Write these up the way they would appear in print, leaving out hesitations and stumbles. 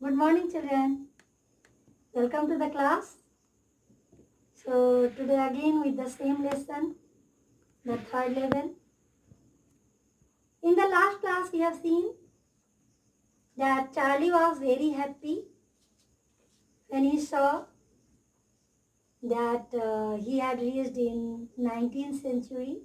Good morning, children. Welcome to the class. So, today again with the same lesson, the third level. In the last class, we have seen that Charlie was very happy when he saw that he had reached in 19th century.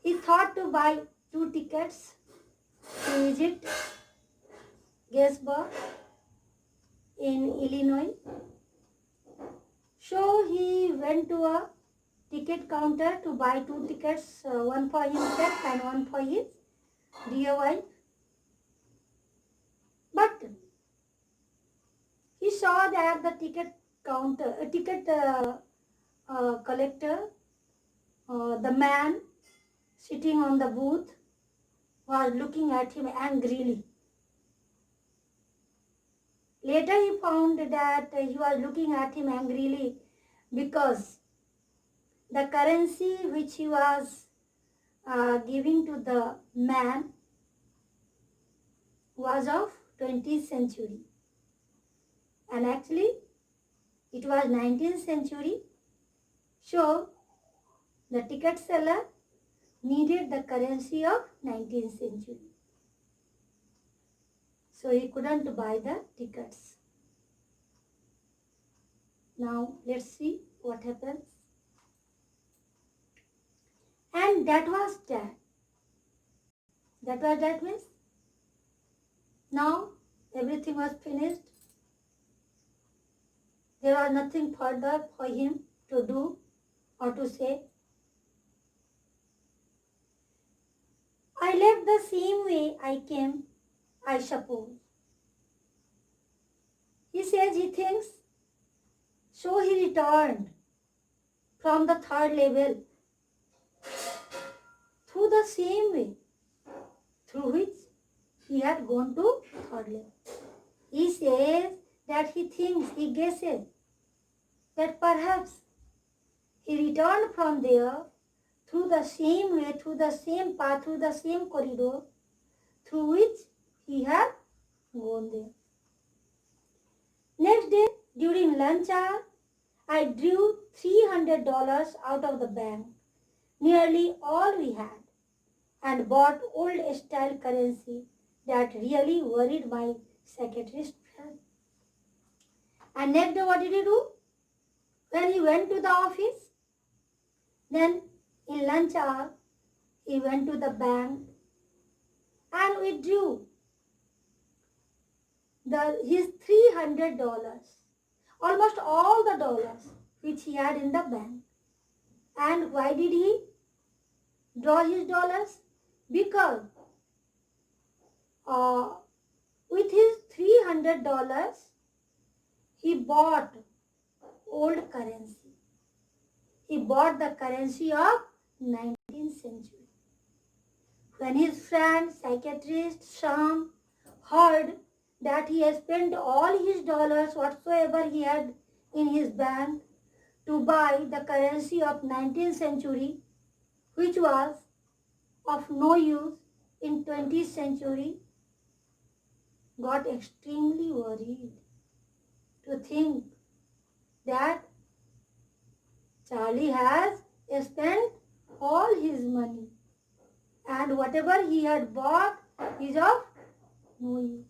He thought to buy 2 tickets to visit Gettysburg in Illinois. So, he went to a ticket counter to buy 2 tickets, one for himself and one for his dear wife. But he saw that the ticket collector, the man sitting on the booth, was looking at him angrily. Later he found that he was looking at him angrily because the currency which he was giving to the man was of 20th century. And actually it was 19th century. So the ticket seller needed the currency of 19th century. So he couldn't buy the tickets. Now let's see what happens. And that was that. That means now everything was finished. There was nothing further for him to do or to say. I left the same way I came, I suppose. He says he thinks, so he returned from the third level through the same way through which he had gone to third level. He says that he thinks, he guesses that perhaps he returned from there through the same way, through the same path, through the same corridor through which he had gone there. Next day, during lunch hour, I drew $300 out of the bank, nearly all we had, and bought old-style currency that really worried my secretarist friend. And next day, what did he do? When he went to the office, then in lunch hour, he went to the bank and withdrew his $300, almost all the dollars which he had in the bank. And why did he draw his dollars? Because with his $300, he bought old currency. He bought the currency of 19th century. When his friend, psychiatrist Sham, heard that he had spent all his dollars whatsoever he had in his bank to buy the currency of 19th century, which was of no use in 20th century, got extremely worried to think that Charlie has spent all his money and whatever he had bought is of no use.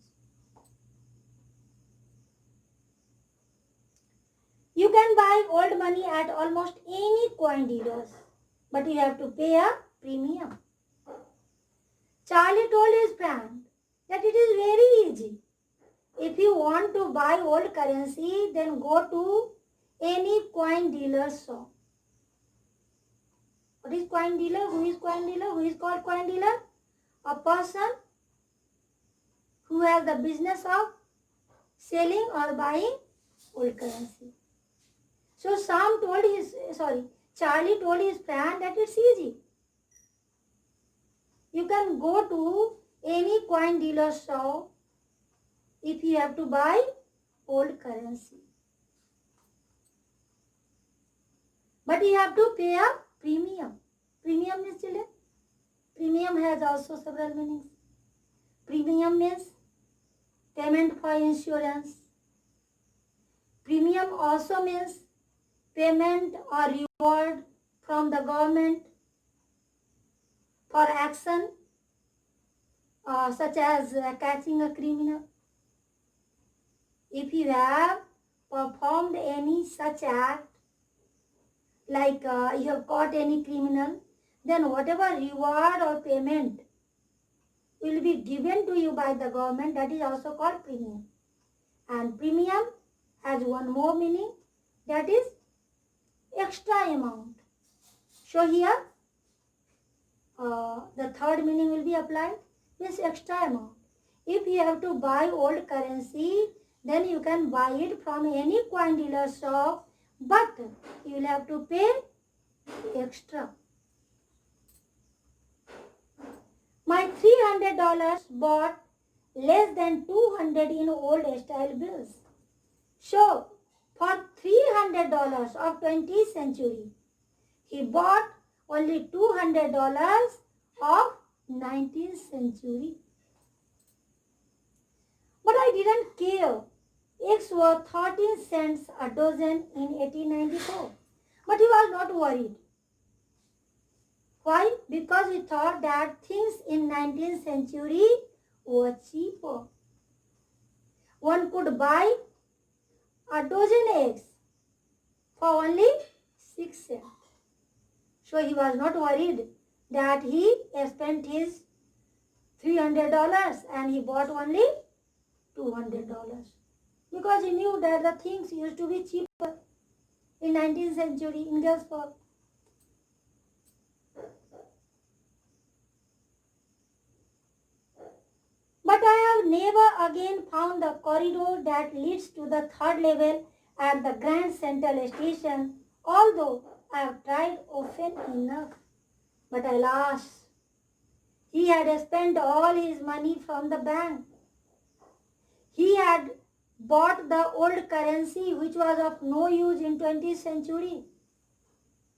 You can buy old money at almost any coin dealers, but you have to pay a premium. Charlie told his friend that it is very easy. If you want to buy old currency, then go to any coin dealer's shop. What is coin dealer? Who is coin dealer? Who is called coin dealer? A person who has the business of selling or buying old currency. So Charlie told his friend that it's easy. You can go to any coin dealer shop if you have to buy old currency. But you have to pay a premium. Premium means children? Premium has also several meanings. Premium means payment for insurance. Premium also means payment or reward from the government for action such as catching a criminal. If you have performed any such act, like you have caught any criminal, then whatever reward or payment will be given to you by the government, that is also called premium. And premium has one more meaning, that is extra amount. So here the third meaning will be applied, means extra amount. If you have to buy old currency, then you can buy it from any coin dealer shop, but you will have to pay extra. My $300 bought less than 200 in old style bills. So, for $300 of 20th century, he bought only $200 of 19th century. But I didn't care. Eggs were 13 cents a dozen in 1894. But he was not worried. Why? Because he thought that things in 19th century were cheaper. One could buy a dozen eggs for only 6 cents. So he was not worried that he spent his $300 and he bought only $200. Because he knew that the things used to be cheaper in 19th century in Galesburg. But I have never again found the corridor that leads to the third level at the Grand Central Station, although I have tried often enough. But alas, he had spent all his money from the bank. He had bought the old currency which was of no use in 20th century.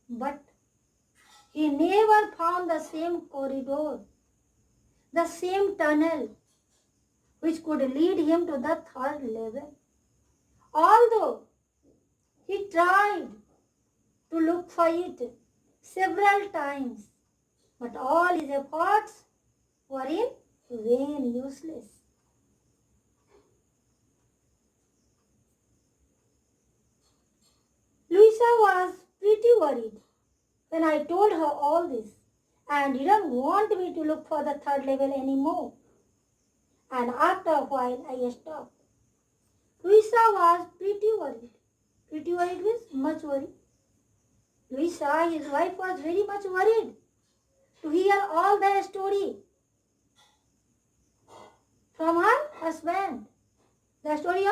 But he never found the same corridor, the same tunnel which could lead him to the third level. Although he tried to look for it several times, but all his efforts were in vain, useless. Louisa was pretty worried when I told her all this and didn't want me to look for the third level anymore. And after a while, I stopped. Louisa was pretty worried. Pretty worried means much worried. Louisa, his wife, was very much worried to hear all the story from her husband. The story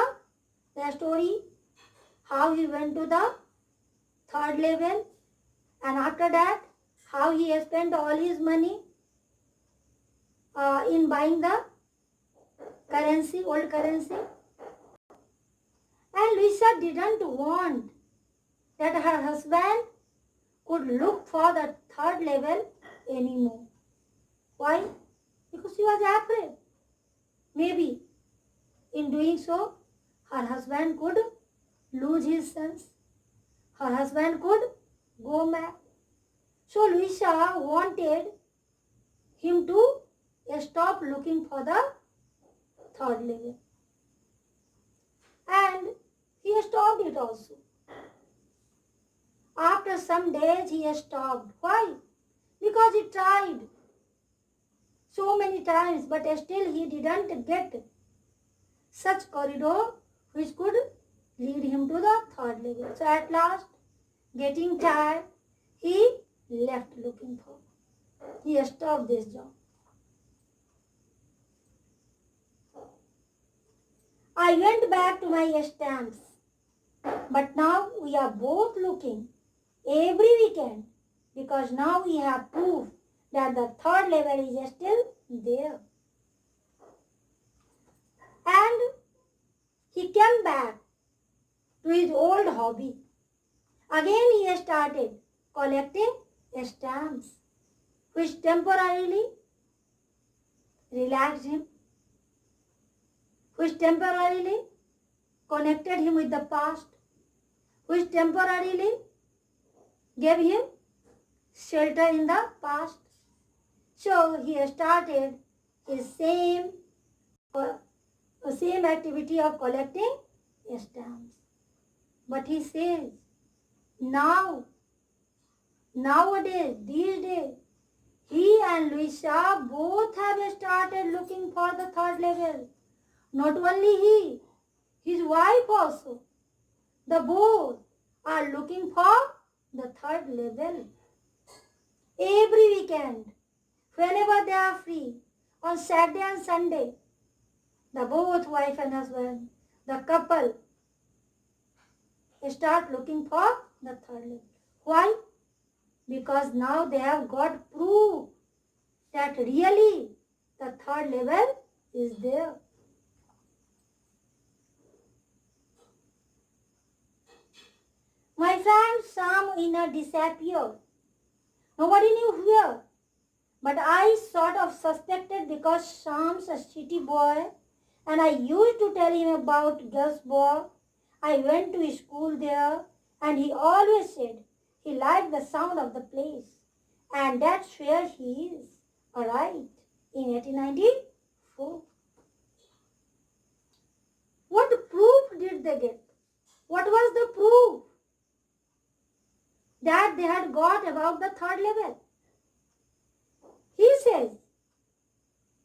how he went to the third level, and after that, how he spent all his money in buying the currency, old currency. And Louisa didn't want that her husband could look for the third level anymore. Why? Because she was afraid. Maybe in doing so, her husband could lose his sons. Her husband could go mad. So Louisa wanted him to stop looking for the third level. And he stopped it also. After some days he stopped. Why? Because he tried so many times, but still he didn't get such corridor which could lead him to the third level. So at last, getting tired, he left looking for. He stopped this job. I went back to my stamps, but now we are both looking every weekend because now we have proof that the third level is still there. And he came back to his old hobby. Again he started collecting stamps, which temporarily relaxed him, which temporarily connected him with the past, which temporarily gave him shelter in the past. So he started his same activity of collecting stamps. But he says, nowadays, these days, he and Luisa both have started looking for the third level. Not only he, his wife also. The both are looking for the third level. Every weekend, whenever they are free, on Saturday and Sunday, the both wife and husband, the couple, start looking for the third level. Why? Because now they have got proof that really the third level is there. My friend Sam Winner disappeared. Nobody knew where. But I sort of suspected because Sam's a city boy and I used to tell him about Gainsborough. I went to school there and he always said he liked the sound of the place. And that's where he is. Alright, in 1894. What proof did they get? What was the proof that they had got about the third level? He says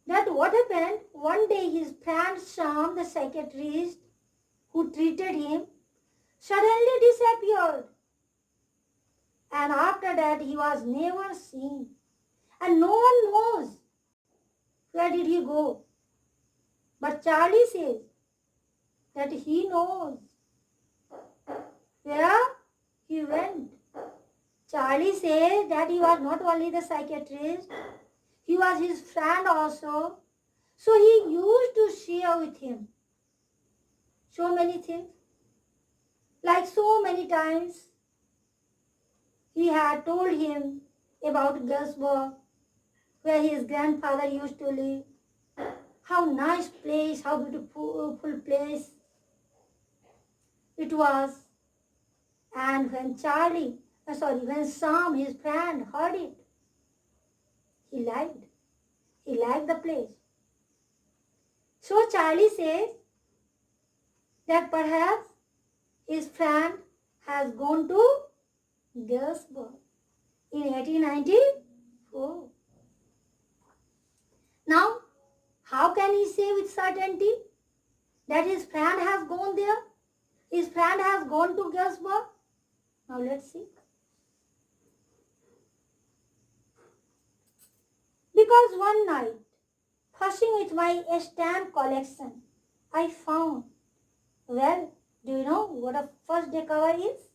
that what happened, one day his friend Sam, the psychiatrist who treated him, suddenly disappeared. And after that he was never seen. And no one knows where did he go. But Charlie says that he knows where he went. Charlie says that he was not only the psychiatrist, he was his friend also. So he used to share with him so many things. Like so many times, he had told him about Gainsborough, where his grandfather used to live. How nice place, how beautiful place it was. And when when Sam, his friend, heard it, he liked the place. So Charlie says that perhaps his friend has gone to Gainsborough in 1894. Now, how can he say with certainty that his friend has gone there? His friend has gone to Gainsborough? Now let's see. Because one night, fussing with my stamp collection, I found, well, do you know what a first day cover is?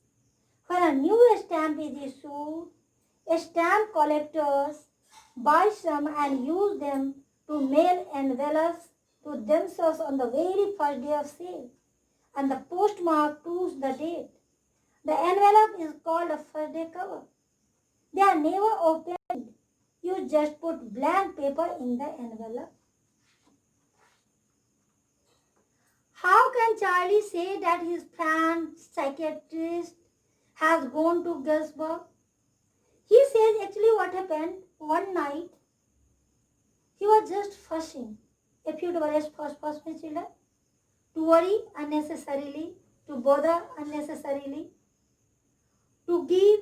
When a new stamp is issued, stamp collectors buy some and use them to mail envelopes to themselves on the very first day of sale. And the postmark proves the date. The envelope is called a first day cover. They are never opened. You just put blank paper in the envelope. How can Charlie say that his friend, psychiatrist, has gone to Gainsborough? He says actually what happened one night, he was just fussing. If you do fuss with children, to worry unnecessarily, to bother unnecessarily, to give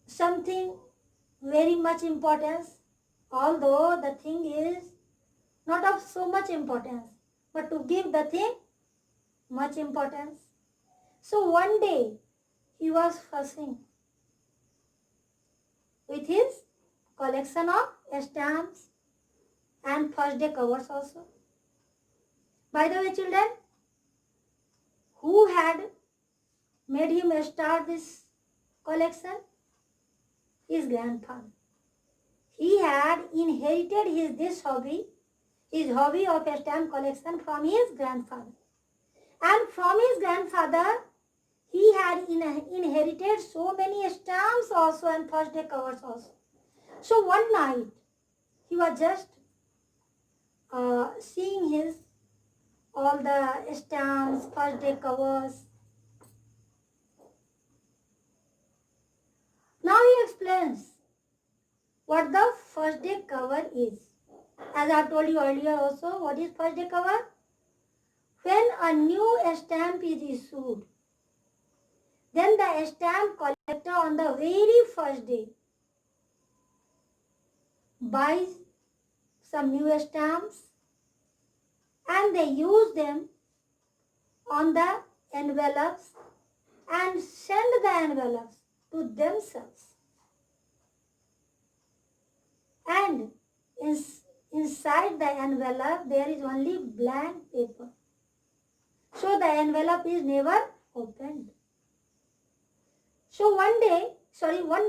something very much importance, although the thing is not of so much importance, but to give the thing much importance. So one day he was fussing with his collection of stamps and first day covers also. By the way, children, who had made him start this collection? His grandfather. He had inherited his hobby of a stamp collection from his grandfather. And from his grandfather, he had inherited so many stamps also and first day covers also. So one night, he was just seeing his all the stamps, first day covers. Now he explains what the first day cover is. As I told you earlier also, what is first day cover? When a new stamp is issued, then the stamp collector on the very first day buys some new stamps and they use them on the envelopes and send the envelopes to themselves. And inside the envelope there is only blank paper. So the envelope is never opened. So one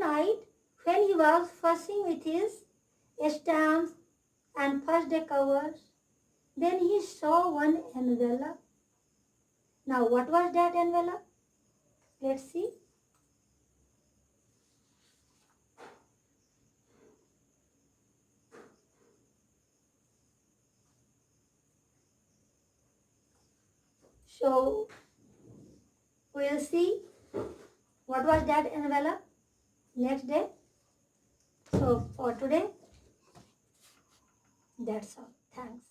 night when he was fussing with his stamps and first day covers, then he saw one envelope. Now what was that envelope? Let's see. So we'll see what was that envelope next day. So for today, that's all. Thanks.